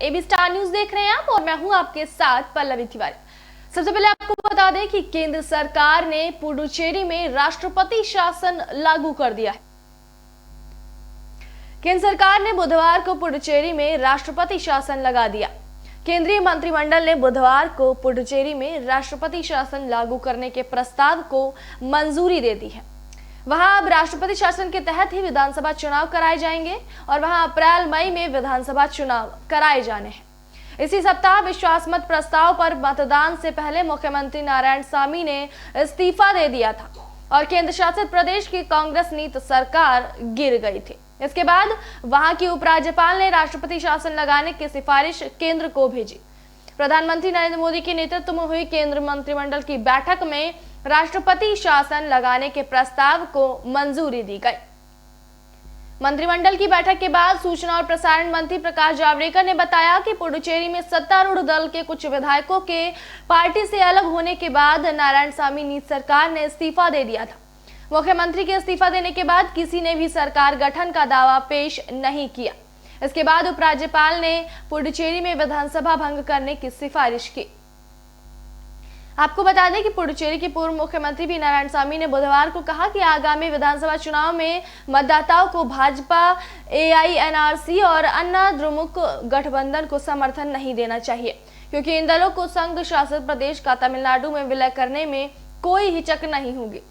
AB star news देख रहे हैं आप और मैं हूं आपके साथ पल्लवी तिवारी। सबसे पहले आपको बता दें कि केंद्र सरकार ने पुडुचेरी में राष्ट्रपति शासन लागू कर दिया है। केंद्र सरकार ने बुधवार को पुडुचेरी में राष्ट्रपति शासन लगा दिया। केंद्रीय मंत्रिमंडल ने बुधवार को पुडुचेरी में राष्ट्रपति शासन लागू करने के प्रस्ताव को मंजूरी दे दी है। वहां अब राष्ट्रपति शासन के तहत ही विधानसभा चुनाव कराए जाएंगे और वहां अप्रैल मई में विधानसभा चुनाव कराए जाने हैं। इसी सप्ताह विश्वास मत प्रस्ताव पर मतदान से पहले मुख्यमंत्री नारायणसामी ने इस्तीफा दे दिया था और केंद्र शासित प्रदेश की कांग्रेस नीति सरकार गिर गई थी। इसके बाद वहां की उपराज्यपाल ने राष्ट्रपति शासन लगाने की सिफारिश केंद्र को भेजी। प्रधानमंत्री नरेंद्र मोदी के नेतृत्व में हुई केंद्र मंत्रिमंडल की बैठक में राष्ट्रपति शासन लगाने के प्रस्ताव को मंजूरी दी गई। मंत्रिमंडल की बैठक के बाद सूचना और प्रसारण मंत्री प्रकाश जावड़ेकर ने बताया कि पुडुचेरी में सत्तारूढ़ दल के कुछ विधायकों के पार्टी से अलग होने के बाद नारायणसामी नीति सरकार ने इस्तीफा दे दिया था। मुख्यमंत्री के इस्तीफा देने के बाद किसी ने भी सरकार गठन का दावा पेश नहीं किया। इसके बाद उपराज्यपाल ने पुडुचेरी में विधानसभा भंग करने की सिफारिश की। आपको बता दें कि पुडुचेरी के पूर्व मुख्यमंत्री भी नारायणसामी ने बुधवार को कहा कि आगामी विधानसभा चुनाव में मतदाताओं को भाजपा, एआईएनआरसी और अन्ना द्रमुक गठबंधन को समर्थन नहीं देना चाहिए, क्योंकि इन दलों को संघ शासित प्रदेश का तमिलनाडु में विलय करने में कोई हिचक नहीं होगी।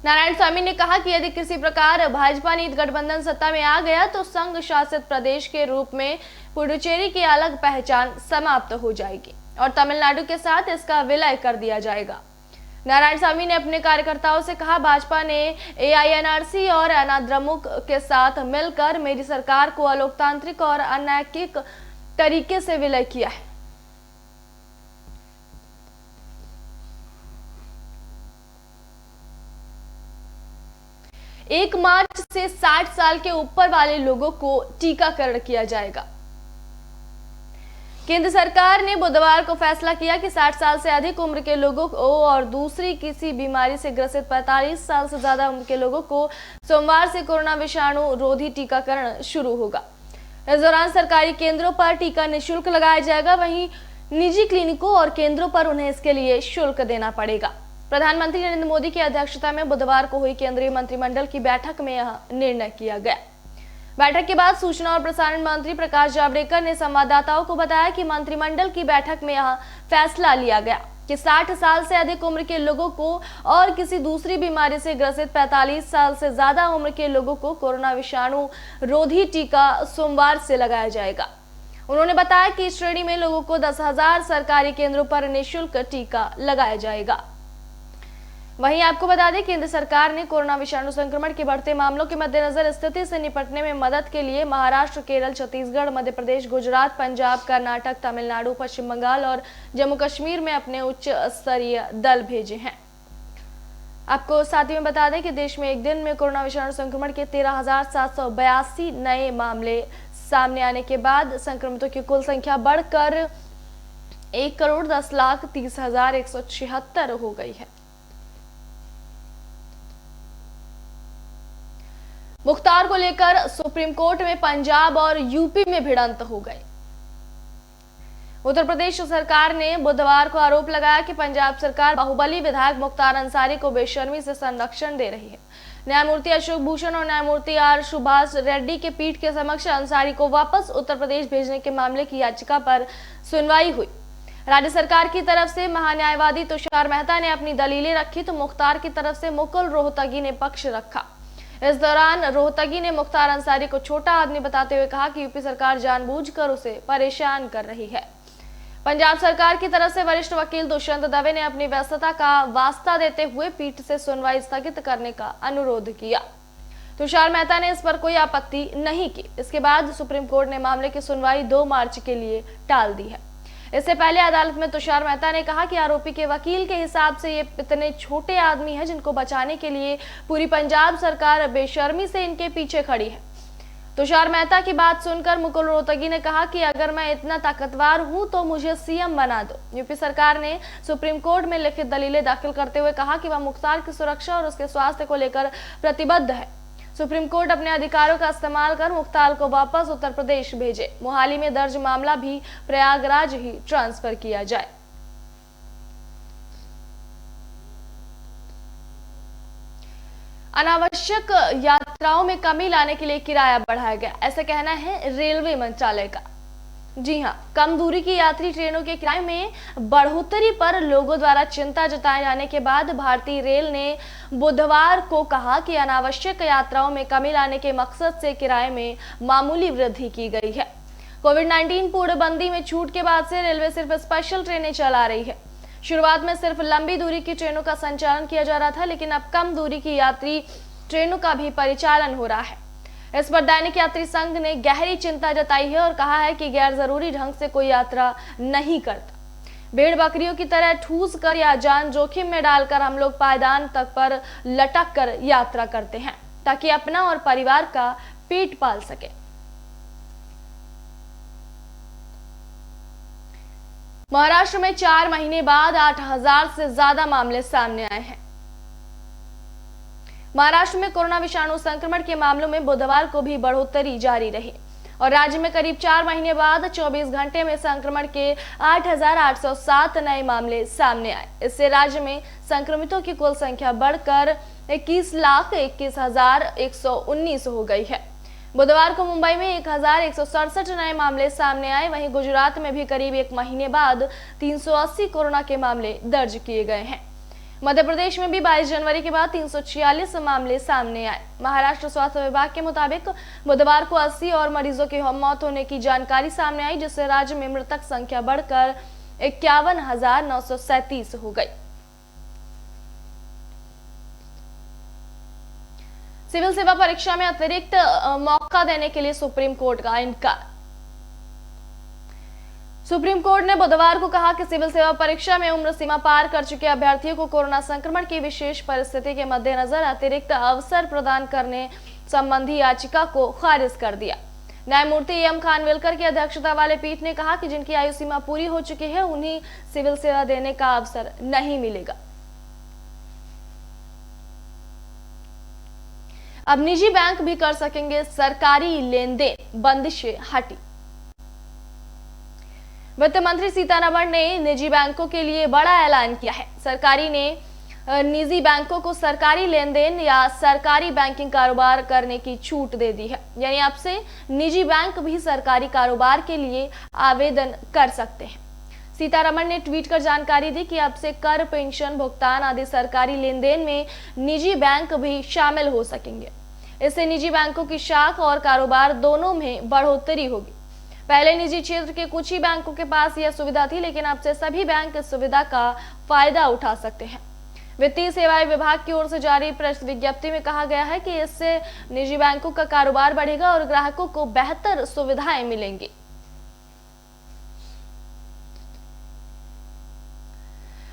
नारायणसामी ने कहा कि यदि किसी प्रकार भाजपा नीति गठबंधन सत्ता में आ गया तो संघ शासित प्रदेश के रूप में पुडुचेरी की अलग पहचान समाप्त हो जाएगी और तमिलनाडु के साथ इसका विलय कर दिया जाएगा। नारायणसामी ने अपने कार्यकर्ताओं से कहा, भाजपा ने एआईएनआरसी और अन्ना द्रमुक के साथ मिलकर मेरी सरकार को अलोकतांत्रिक और अनैतिक तरीके से विलय किया है। 1 मार्च से 60 साल के ऊपर वाले लोगों को टीकाकरण किया जाएगा। केंद्र सरकार ने बुधवार को फैसला किया कि 60 साल से अधिक उम्र के लोगों को और दूसरी किसी बीमारी से ग्रसित 45 साल से ज्यादा उम्र के लोगों को सोमवार से कोरोना विषाणु रोधी टीकाकरण शुरू होगा। इस दौरान सरकारी केंद्रों पर टीका निःशुल्क लगाया जाएगा, वहीं निजी क्लिनिकों और केंद्रों पर उन्हें इसके लिए शुल्क देना पड़ेगा। प्रधानमंत्री नरेंद्र मोदी की अध्यक्षता में बुधवार को हुई केंद्रीय मंत्रिमंडल की बैठक में यह निर्णय किया गया। बैठक के बाद सूचना और प्रसारण मंत्री प्रकाश जावड़ेकर ने संवाददाताओं को बताया कि मंत्रिमंडल की बैठक में यह फैसला लिया गया कि 60 साल से अधिक उम्र के लोगों को और किसी दूसरी बीमारी से ग्रसित 45 साल से ज्यादा उम्र के लोगों को कोरोना विषाणु रोधी टीका सोमवार से लगाया जाएगा। उन्होंने बताया कि इस श्रेणी में लोगों को 10,000 सरकारी केंद्रों पर निःशुल्क टीका लगाया जाएगा। वहीं आपको बता दें, केंद्र सरकार ने कोरोना विषाणु संक्रमण के बढ़ते मामलों के मद्देनजर स्थिति से निपटने में मदद के लिए महाराष्ट्र, केरल, छत्तीसगढ़, मध्य प्रदेश, गुजरात, पंजाब, कर्नाटक, तमिलनाडु, पश्चिम बंगाल और जम्मू कश्मीर में अपने उच्च स्तरीय दल भेजे हैं। आपको साथ ही में बता दें कि देश में एक दिन में कोरोना विषाणु संक्रमण के 13,782 नए मामले सामने आने के बाद संक्रमितों की कुल संख्या बढ़कर 1,10,30,176 हो गई है। मुख्तार को लेकर सुप्रीम कोर्ट में पंजाब और यूपी में भिड़ंत हो गई। उत्तर प्रदेश सरकार ने बुधवार को आरोप लगाया कि पंजाब सरकार बाहुबली विधायक मुख्तार अंसारी को बेशर्मी से संरक्षण दे रही है। न्यायमूर्ति अशोक भूषण और न्यायमूर्ति आर सुभाष रेड्डी के पीठ के समक्ष अंसारी को वापस उत्तर प्रदेश भेजने के मामले की याचिका पर सुनवाई हुई। राज्य सरकार की तरफ से महान्यायवादी तुषार मेहता ने अपनी दलीलें रखी तो मुख्तार की तरफ से मुकुल रोहतगी ने पक्ष रखा। इस दौरान रोहतगी ने मुख्तार अंसारी को छोटा आदमी बताते हुए कहा कि यूपी सरकार जानबूझकर उसे परेशान कर रही है। पंजाब सरकार की तरफ से वरिष्ठ वकील दुष्यंत दवे ने अपनी व्यस्तता का वास्ता देते हुए पीठ से सुनवाई स्थगित करने का अनुरोध किया। तुषार मेहता ने इस पर कोई आपत्ति नहीं की। इसके बाद सुप्रीम कोर्ट ने मामले की सुनवाई 2 मार्च के लिए टाल दी है। इससे पहले अदालत में तुषार मेहता ने कहा कि आरोपी के वकील के हिसाब से ये इतने छोटे आदमी हैं जिनको बचाने के लिए पूरी पंजाब सरकार बेशर्मी से इनके पीछे खड़ी है। तुषार मेहता की बात सुनकर मुकुल रोहतगी ने कहा कि अगर मैं इतना ताकतवर हूं तो मुझे सीएम बना दो। यूपी सरकार ने सुप्रीम कोर्ट में लिखित दलीलें दाखिल करते हुए कहा कि वह मुख्तार की सुरक्षा और उसके स्वास्थ्य को लेकर प्रतिबद्ध है। सुप्रीम कोर्ट अपने अधिकारों का इस्तेमाल कर मुख्तार को वापस उत्तर प्रदेश भेजे। मोहाली में दर्ज मामला भी प्रयागराज ही ट्रांसफर किया जाए। अनावश्यक यात्राओं में कमी लाने के लिए किराया बढ़ाया गया, ऐसा कहना है रेलवे मंत्रालय का। जी हां, कम दूरी की यात्री ट्रेनों के किराए में बढ़ोतरी पर लोगों द्वारा चिंता जताए जाने के बाद भारतीय रेल ने बुधवार को कहा कि अनावश्यक यात्राओं में कमी लाने के मकसद से किराए में मामूली वृद्धि की गई है। कोविड-19 पूर्णबंदी में छूट के बाद से रेलवे सिर्फ स्पेशल ट्रेनें चला रही है। शुरुआत में सिर्फ लंबी दूरी की ट्रेनों का संचालन किया जा रहा था, लेकिन अब कम दूरी की यात्री ट्रेनों का भी परिचालन हो रहा है। इस पर दैनिक यात्री संघ ने गहरी चिंता जताई है और कहा है कि गैर जरूरी ढंग से कोई यात्रा नहीं करता। भेड़ बकरियों की तरह ठूस कर या जान जोखिम में डालकर हम लोग पायदान तक पर लटक कर यात्रा करते हैं ताकि अपना और परिवार का पेट पाल सके। महाराष्ट्र में 4 महीने बाद 8,000 से ज्यादा मामले सामने आए हैं। महाराष्ट्र में कोरोना विषाणु संक्रमण के मामलों में बुधवार को भी बढ़ोतरी जारी रही और राज्य में करीब 4 महीने बाद 24 घंटे में संक्रमण के 8,807 नए मामले सामने आए। इससे राज्य में संक्रमितों की कुल संख्या बढ़कर 21,21,119 हो गई है। बुधवार को मुंबई में 1,167 नए मामले सामने आए। वहीं गुजरात में भी करीब 1 महीने बाद 380 कोरोना के मामले दर्ज किए गए हैं। मध्य प्रदेश में भी 22 जनवरी के बाद 346 मामले सामने आए। महाराष्ट्र स्वास्थ्य विभाग के मुताबिक बुधवार को 80 और मरीजों की मौत होने की जानकारी सामने आई, जिससे राज्य में मृतक संख्या बढ़कर 51,937 हो गई। सिविल सेवा परीक्षा में अतिरिक्त मौका देने के लिए सुप्रीम कोर्ट का इनकार। सुप्रीम कोर्ट ने बुधवार को कहा कि सिविल सेवा परीक्षा में उम्र सीमा पार कर चुके अभ्यर्थियों को कोरोना संक्रमण की विशेष परिस्थिति के मद्देनजर अतिरिक्त अवसर प्रदान करने संबंधी याचिका को खारिज कर दिया। न्यायमूर्ति एम खानविलकर की अध्यक्षता वाले पीठ ने कहा कि जिनकी आयु सीमा पूरी हो चुकी है उन्हें सिविल सेवा देने का अवसर नहीं मिलेगा। अब निजी बैंक भी कर सकेंगे सरकारी लेन देन, बंदिशें हटी। वित्त मंत्री सीतारमण ने निजी बैंकों के लिए बड़ा ऐलान किया है। सरकारी ने निजी बैंकों को सरकारी लेन देन या सरकारी बैंकिंग कारोबार करने की छूट दे दी है। यानी अब से निजी बैंक भी सरकारी कारोबार के लिए आवेदन कर सकते हैं। सीतारमण ने ट्वीट कर जानकारी दी कि अब से कर, पेंशन भुगतान आदि सरकारी लेन देन में निजी बैंक भी शामिल हो सकेंगे। इससे निजी बैंकों की शाख और कारोबार दोनों में बढ़ोतरी होगी। पहले निजी क्षेत्र के कुछ ही बैंकों के पास यह सुविधा थी, लेकिन अब से सभी बैंक इस सुविधा का फायदा उठा सकते हैं। वित्तीय सेवाएं विभाग की ओर से जारी प्रेस विज्ञप्ति में कहा गया है कि इससे निजी बैंकों का कारोबार बढ़ेगा और ग्राहकों को बेहतर सुविधाएं मिलेंगी।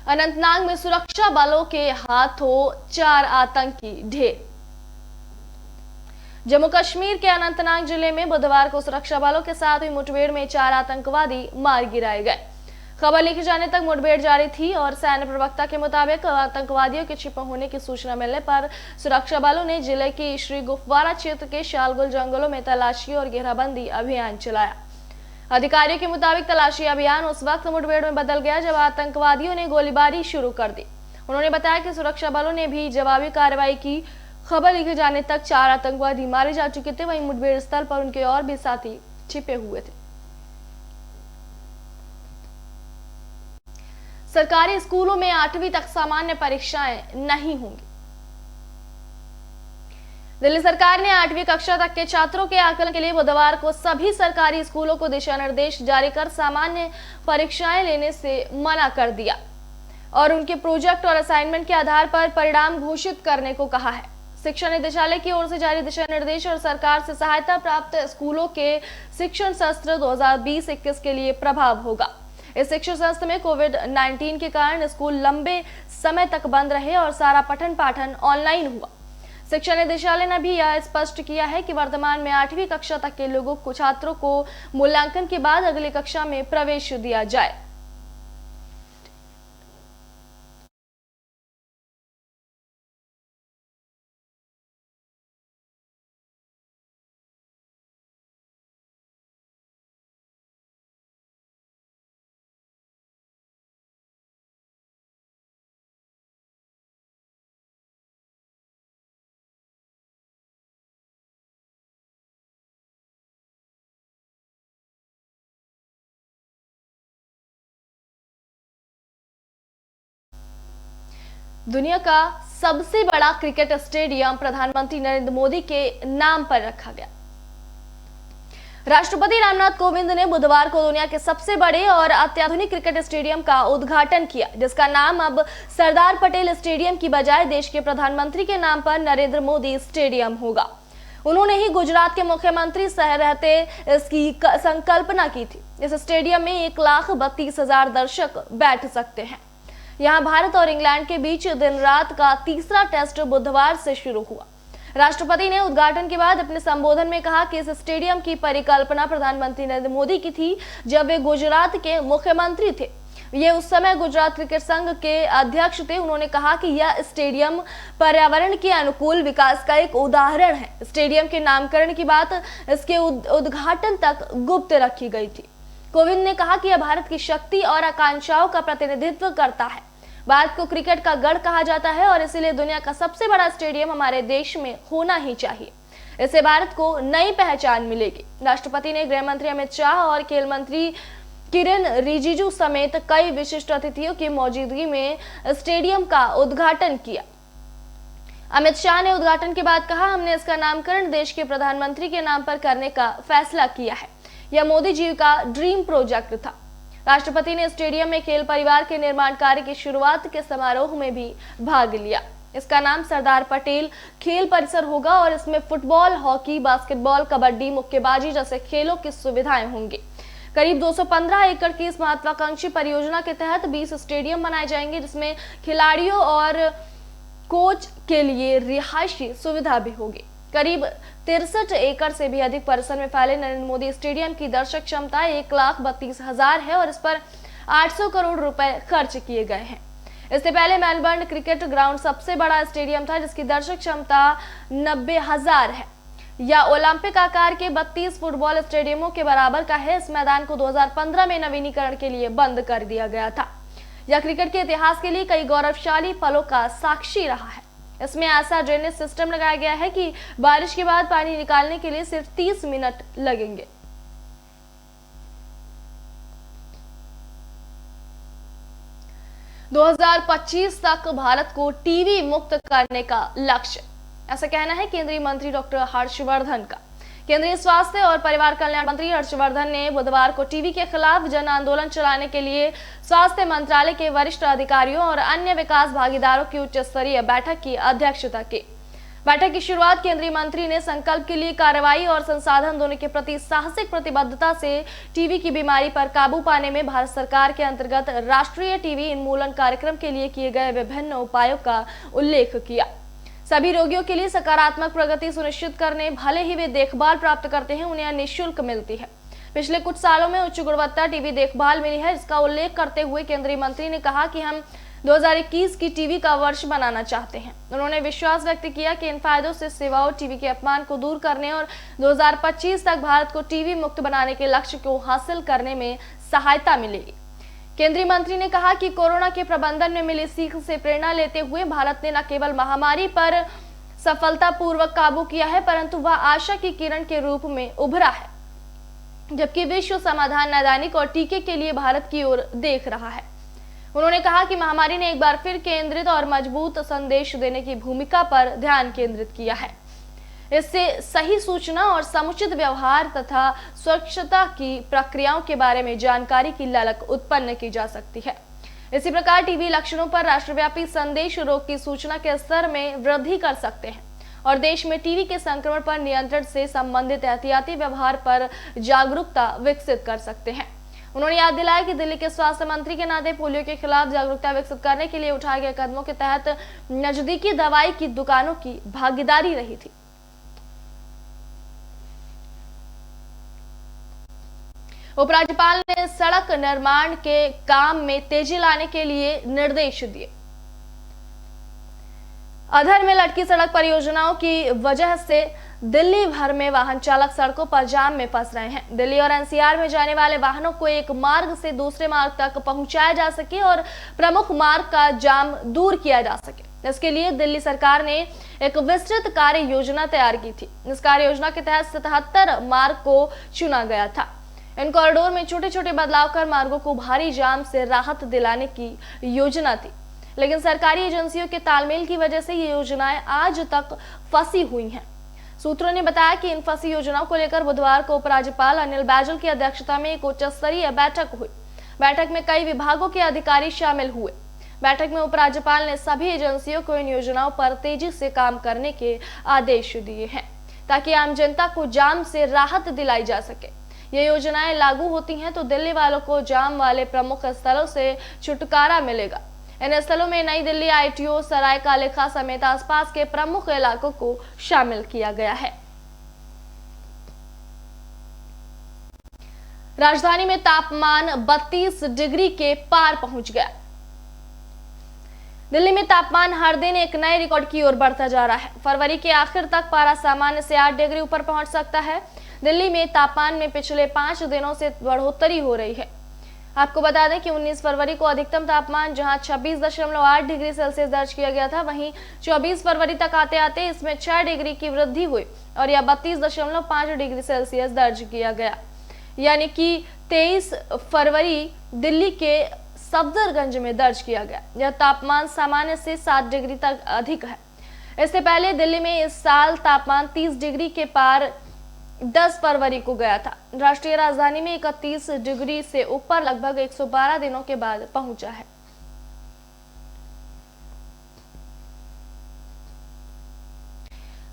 अनंतनाग में सुरक्षा बलों के हाथों 4 आतंकी ढेर। जम्मू कश्मीर के अनंतनाग जिले में बुधवार को सुरक्षा बलों के साथ हुई मुठभेड़ में 4 आतंकवादी मार गिराए गए। खबर लिखे जाने तक मुठभेड़ जारी थी और सैन्य प्रवक्ता के मुताबिक आतंकवादियों के छिपे होने की सूचना मिलने पर सुरक्षा बलों ने जिले की श्री गुफवारा क्षेत्र के शालगुल जंगलों में तलाशी और घेराबंदी अभियान चलाया। अधिकारियों के मुताबिक तलाशी अभियान उस वक्त मुठभेड़ में बदल गया जब आतंकवादियों ने गोलीबारी शुरू कर दी। उन्होंने बताया कि सुरक्षा बलों ने भी जवाबी कार्रवाई की। खबर लिखे जाने तक 4 आतंकवादी मारे जा चुके थे। वहीं मुठभेड़ स्थल पर उनके और भी साथी छिपे हुए थे। सरकारी स्कूलों में 8वीं तक सामान्य परीक्षाएं नहीं होंगी। दिल्ली सरकार ने 8वीं कक्षा तक के छात्रों के आकलन के लिए बुधवार को सभी सरकारी स्कूलों को दिशा निर्देश जारी कर सामान्य परीक्षाएं लेने से मना कर दिया और उनके प्रोजेक्ट और असाइनमेंट के आधार पर परिणाम घोषित करने को कहा है। शिक्षा निदेशालय की ओर से जारी दिशा निर्देश और सरकार से सहायता प्राप्त स्कूलों के शिक्षण सत्र 2020-21 के लिए प्रभाव होगा। इस शिक्षण सत्र में कोविड-19 के कारण स्कूल लंबे समय तक बंद रहे और सारा पठन पाठन ऑनलाइन हुआ। शिक्षा निदेशालय ने भी यह स्पष्ट किया है कि वर्तमान में 8वीं कक्षा तक के लोगों को छात्रों को मूल्यांकन के बाद अगली कक्षा में प्रवेश दिया जाए। दुनिया का सबसे बड़ा क्रिकेट स्टेडियम प्रधानमंत्री नरेंद्र मोदी के नाम पर रखा गया। राष्ट्रपति रामनाथ कोविंद ने बुधवार को दुनिया के सबसे बड़े और अत्याधुनिक क्रिकेट स्टेडियम का उद्घाटन किया, जिसका नाम अब सरदार पटेल स्टेडियम की बजाय देश के प्रधानमंत्री के नाम पर नरेंद्र मोदी स्टेडियम होगा। उन्होंने ही गुजरात के मुख्यमंत्री सह रहते इसकी संकल्पना की थी। इस स्टेडियम में 1,32,000 दर्शक बैठ सकते हैं। यहाँ भारत और इंग्लैंड के बीच दिन रात का तीसरा टेस्ट बुधवार से शुरू हुआ। राष्ट्रपति ने उद्घाटन के बाद अपने संबोधन में कहा कि इस स्टेडियम की परिकल्पना प्रधानमंत्री नरेंद्र मोदी की थी जब वे गुजरात के मुख्यमंत्री थे। ये उस समय गुजरात क्रिकेट संघ के अध्यक्ष थे। उन्होंने कहा कि यह स्टेडियम पर्यावरण के अनुकूल विकास का एक उदाहरण है। स्टेडियम के नामकरण की बात इसके उद्घाटन तक गुप्त रखी गई थी। कोविंद ने कहा कि यह भारत की शक्ति और आकांक्षाओं का प्रतिनिधित्व करता है। भारत को क्रिकेट का गढ़ कहा जाता है और इसीलिए दुनिया का सबसे बड़ा स्टेडियम हमारे देश में होना ही चाहिए। इससे भारत को नई पहचान मिलेगी। राष्ट्रपति ने गृह मंत्री अमित शाह और खेल मंत्री किरेन रिजिजू समेत कई विशिष्ट अतिथियों की मौजूदगी में स्टेडियम का उद्घाटन किया। अमित शाह ने उद्घाटन के बाद कहा, हमने इसका नामकरण देश के प्रधानमंत्री के नाम पर करने का फैसला किया है। यह मोदी जी का ड्रीम प्रोजेक्ट था। राष्ट्रपति ने स्टेडियम में खेल परिवार के निर्माण कार्य की शुरुआत के समारोह में भी भाग लिया। इसका नाम सरदार पटेल खेल परिसर होगा और इसमें फुटबॉल, हॉकी, बास्केटबॉल, कबड्डी, मुक्केबाजी जैसे खेलों की सुविधाएं होंगी। करीब 215 एकड़ की इस महत्वाकांक्षी परियोजना के तहत 20 स्टेडियम बनाए जाएंगे, जिसमें खिलाड़ियों और कोच के लिए रिहायशी सुविधा भी होगी। करीब 63 एकड़ से भी अधिक परिसर में फैले नरेंद्र मोदी स्टेडियम की दर्शक क्षमता 1,32,000 है और इस पर 800 करोड़ रुपए खर्च किए गए हैं। इससे पहले मेलबर्न क्रिकेट ग्राउंड सबसे बड़ा स्टेडियम था, जिसकी दर्शक क्षमता 90,000 है। यह ओलंपिक आकार के 32 फुटबॉल स्टेडियमों के बराबर का है। इस मैदान को 2015 में नवीनीकरण के लिए बंद कर दिया गया था। यह क्रिकेट के इतिहास के लिए कई गौरवशाली पलों का साक्षी रहा है। इसमें ऐसा ड्रेनेज सिस्टम लगाया गया है कि बारिश के बाद पानी निकालने के लिए सिर्फ 30 मिनट लगेंगे। दो 2025 तक भारत को टीवी मुक्त करने का लक्ष्य, ऐसा कहना है केंद्रीय मंत्री डॉक्टर हर्षवर्धन का। केंद्रीय स्वास्थ्य और परिवार कल्याण मंत्री हर्षवर्धन ने बुधवार को टीबी के खिलाफ जन आंदोलन चलाने के लिए स्वास्थ्य मंत्रालय के वरिष्ठ अधिकारियों और अन्य विकास भागीदारों की उच्च स्तरीय बैठक की अध्यक्षता की। बैठक की शुरुआत केंद्रीय मंत्री ने संकल्प के लिए कार्रवाई और संसाधन दोनों के प्रति साहसिक प्रतिबद्धता से टीबी की बीमारी पर काबू पाने में भारत सरकार के अंतर्गत राष्ट्रीय टीबी उन्मूलन कार्यक्रम के लिए किए गए विभिन्न उपायों का उल्लेख किया। सभी रोगियों के लिए सकारात्मक प्रगति सुनिश्चित करने, भले ही वे देखभाल प्राप्त करते हैं, उन्हें निःशुल्क मिलती है। पिछले कुछ सालों में उच्च गुणवत्ता टीबी देखभाल मिली है, जिसका उल्लेख करते हुए केंद्रीय मंत्री ने कहा कि हम 2021 की टीबी का वर्ष बनाना चाहते हैं। उन्होंने विश्वास व्यक्त किया कि इन फायदों से सेवाओं, टीबी के अपमान को दूर करने और 2025 तक भारत को टीबी मुक्त बनाने के लक्ष्य को हासिल करने में सहायता मिलेगी। केंद्रीय मंत्री ने कहा कि कोरोना के प्रबंधन में मिली सीख से प्रेरणा लेते हुए भारत ने न केवल महामारी पर सफलतापूर्वक काबू किया है, परंतु वह आशा की किरण के रूप में उभरा है, जबकि विश्व समाधान, नैदानिक और टीके के लिए भारत की ओर देख रहा है। उन्होंने कहा कि महामारी ने एक बार फिर केंद्रित और मजबूत संदेश देने की भूमिका पर ध्यान केंद्रित किया है। इससे सही सूचना और समुचित व्यवहार तथा स्वच्छता की प्रक्रियाओं के बारे में जानकारी की ललक उत्पन्न की जा सकती है। इसी प्रकार टीबी लक्षणों पर राष्ट्रव्यापी संदेश रोग की सूचना के स्तर में वृद्धि कर सकते हैं और देश में टीबी के संक्रमण पर नियंत्रण से संबंधित एहतियाती व्यवहार पर जागरूकता विकसित कर सकते हैं। उन्होंने याद दिलाया कि दिल्ली के स्वास्थ्य मंत्री के नाते पोलियो के खिलाफ जागरूकता विकसित करने के लिए उठाए गए कदमों के तहत नजदीकी दवाई की दुकानों की भागीदारी रही थी। उपराज्यपाल ने सड़क निर्माण के काम में तेजी लाने के लिए निर्देश दिए। अधर में लटकी सड़क परियोजनाओं की वजह से दिल्ली भर में वाहन चालक सड़कों पर जाम में फंस रहे हैं। दिल्ली और एनसीआर में जाने वाले वाहनों को एक मार्ग से दूसरे मार्ग तक पहुंचाया जा सके और प्रमुख मार्ग का जाम दूर किया जा सके। इसके लिए दिल्ली सरकार ने एक विस्तृत कार्य योजना तैयार की थी। इस कार्य योजना के तहत 77 मार्ग को चुना गया था। इन कॉरिडोर में छोटे छोटे बदलाव कर मार्गों को भारी जाम से राहत दिलाने की योजना थी। लेकिन सरकारी एजेंसियों के तालमेल की वजह से ये योजनाएं आज तक फंसी हुई हैं। सूत्रों ने बताया कि इन फंसी योजनाओं को लेकर बुधवार को उपराज्यपाल अनिल बैजल की अध्यक्षता में एक उच्च स्तरीय बैठक हुई। बैठक में कई विभागों के अधिकारी शामिल हुए। बैठक में उपराज्यपाल ने सभी एजेंसियों को इन योजनाओं पर तेजी से काम करने के आदेश दिए हैं ताकि आम जनता को जाम से राहत दिलाई जा सके। ये योजनाएं लागू होती हैं तो दिल्ली वालों को जाम वाले प्रमुख स्थलों से छुटकारा मिलेगा। इन स्थलों में नई दिल्ली, ITO, सराय काले खां समेत आसपास के प्रमुख इलाकों को शामिल किया गया है। राजधानी में तापमान 32 डिग्री के पार पहुंच गया। दिल्ली में तापमान हर दिन एक नए रिकॉर्ड की ओर बढ़ता जा रहा है। फरवरी के आखिर तक पारा सामान्य से 8 डिग्री ऊपर पहुंच सकता है। दिल्ली में तापमान में पिछले 5 दिनों से बढ़ोतरी हो रही है। आपको बता दें कि 19 फरवरी को अधिकतम तापमान जहां 26.8 डिग्री सेल्सियस दर्ज किया गया था, वहीं 24 फरवरी तक आते आते इसमें 6 डिग्री की वृद्धि हुई और यह 32.5 डिग्री सेल्सियस दर्ज किया गया। यानी कि 23 फरवरी दिल्ली के सफदरगंज में दर्ज किया गया। यह तापमान सामान्य से 7 डिग्री तक अधिक है। इससे पहले दिल्ली में इस साल तापमान 30 डिग्री के पार 10 फरवरी को गया था। राष्ट्रीय राजधानी में 31 डिग्री से ऊपर लगभग 112 दिनों के बाद पहुंचा है।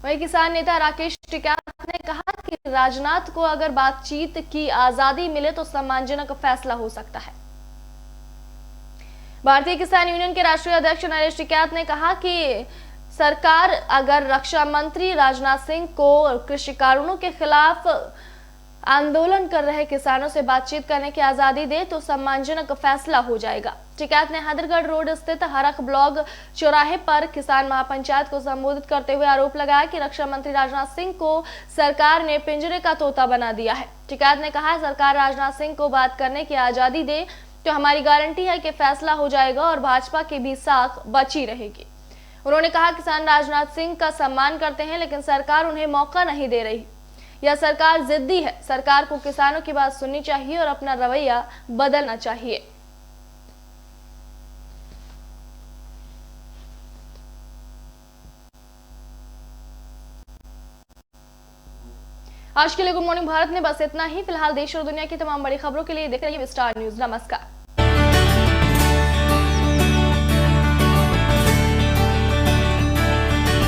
वहीं किसान नेता राकेश टिकैत ने कहा कि राजनाथ को अगर बातचीत की आजादी मिले तो सम्मानजनक फैसला हो सकता है। भारतीय किसान यूनियन के राष्ट्रीय अध्यक्ष नरेश टिकैत ने कहा कि सरकार अगर रक्षा मंत्री राजनाथ सिंह को कृषि कानूनों के खिलाफ आंदोलन कर रहे किसानों से बातचीत करने की आजादी दे तो सम्मानजनक फैसला हो जाएगा। टिकैत ने हैदरगढ़ रोड स्थित हरख ब्लॉक चौराहे पर किसान महापंचायत को संबोधित करते हुए आरोप लगाया कि रक्षा मंत्री राजनाथ सिंह को सरकार ने पिंजरे का तोता बना दिया है। टिकैत ने कहा, सरकार राजनाथ सिंह को बात करने की आजादी दे तो हमारी गारंटी है कि फैसला हो जाएगा और भाजपा की भी साख बची रहेगी। उन्होंने कहा, किसान राजनाथ सिंह का सम्मान करते हैं लेकिन सरकार उन्हें मौका नहीं दे रही। यह सरकार जिद्दी है। सरकार को किसानों की बात सुननी चाहिए और अपना रवैया बदलना चाहिए। आज के लिए गुड मॉर्निंग भारत में बस इतना ही। फिलहाल देश और दुनिया की तमाम बड़ी खबरों के लिए देख रहिए विस्टार न्यूज। नमस्कार।